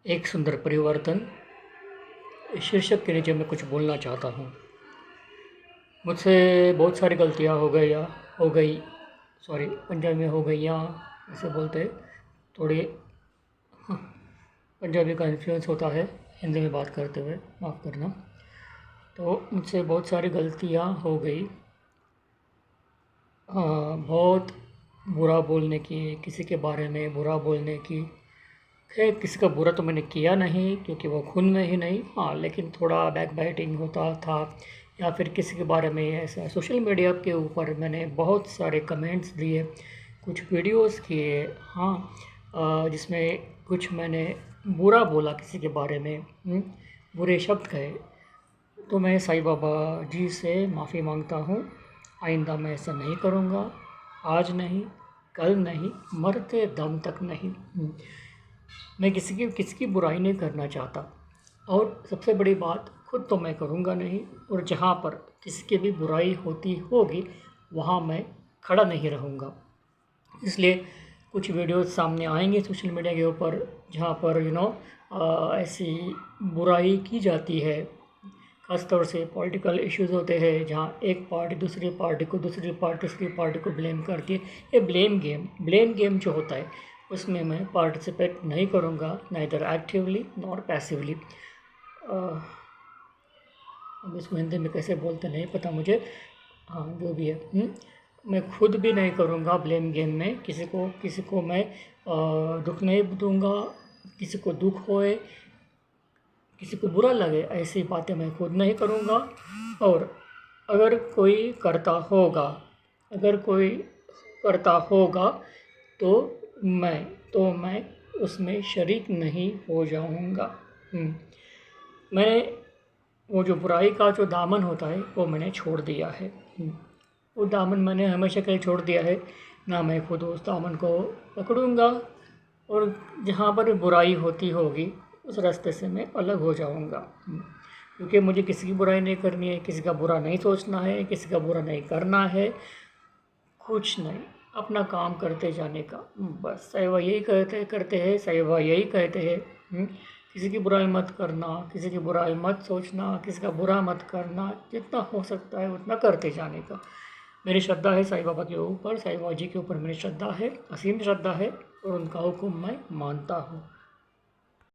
एक सुंदर परिवर्तन शीर्षक के नीचे मैं कुछ बोलना चाहता हूँ। मुझसे बहुत सारी गलतियाँ हो गई सॉरी पंजाबी में हो गई या ऐसे बोलते थोड़ी पंजाबी का इन्फ्लुएंस होता है हिंदी में बात करते हुए, माफ़ करना। तो मुझसे बहुत सारी गलतियाँ हो गई। बहुत बुरा बोलने की, किसी के बारे में बुरा बोलने की। खैर किसी का बुरा तो मैंने किया नहीं क्योंकि वो खून में ही नहीं, हाँ लेकिन थोड़ा बैक बाइटिंग होता था या फिर किसी के बारे में ऐसा सोशल मीडिया के ऊपर मैंने बहुत सारे कमेंट्स दिए, कुछ वीडियोस किए, हाँ जिसमें कुछ मैंने बुरा बोला किसी के बारे में, बुरे शब्द कहे। तो मैं साईं बाबा जी से माफ़ी मांगता हूँ। आइंदा मैं ऐसा नहीं करूँगा, आज नहीं, कल नहीं, मरते दम तक नहीं। मैं किसी की बुराई नहीं करना चाहता और सबसे बड़ी बात खुद तो मैं करूँगा नहीं, और जहाँ पर किसी की भी बुराई होती होगी वहाँ मैं खड़ा नहीं रहूँगा। इसलिए कुछ वीडियोस सामने आएंगे सोशल मीडिया के ऊपर जहाँ पर ऐसी बुराई की जाती है। ख़ासतौर से पॉलिटिकल इश्यूज़ होते हैं जहाँ एक पार्टी दूसरी पार्टी को, तीसरी पार्टी को ब्लेम करती है। ये ब्लेम गेम जो होता है उसमें मैं पार्टिसिपेट नहीं करूँगा, नाइदर एक्टिवली नॉर पैसिवली। अब इसको हिंदी में कैसे बोलते नहीं पता मुझे, हाँ जो भी है। मैं खुद भी नहीं करूँगा ब्लेम गेम में। किसी को मैं दुख नहीं दूँगा, किसी को दुख होए, किसी को बुरा लगे, ऐसी बातें मैं खुद नहीं करूँगा। और अगर कोई करता होगा तो मैं उसमें शरीक नहीं हो जाऊँगा। मैंने वो जो बुराई का जो दामन होता है वो मैंने छोड़ दिया है। वो दामन मैंने हमेशा के लिए छोड़ दिया है, ना मैं खुद उस दामन को पकड़ूँगा, और जहाँ पर बुराई होती होगी उस रास्ते से मैं अलग हो जाऊँगा। क्योंकि मुझे किसी की बुराई नहीं करनी है, किसी का बुरा नहीं सोचना है, किसी का बुरा नहीं करना है, कुछ नहीं, अपना काम करते जाने का बस। साईं बाबा यही कहते हैं किसी की बुराई मत करना, किसी की बुराई मत सोचना, किसी का बुरा मत करना, जितना हो सकता है उतना करते जाने का। मेरी श्रद्धा है साईं बाबा के ऊपर, साईं बाबा जी के ऊपर मेरी श्रद्धा है, असीम श्रद्धा है, और उनका हुक्म मैं मानता हूँ।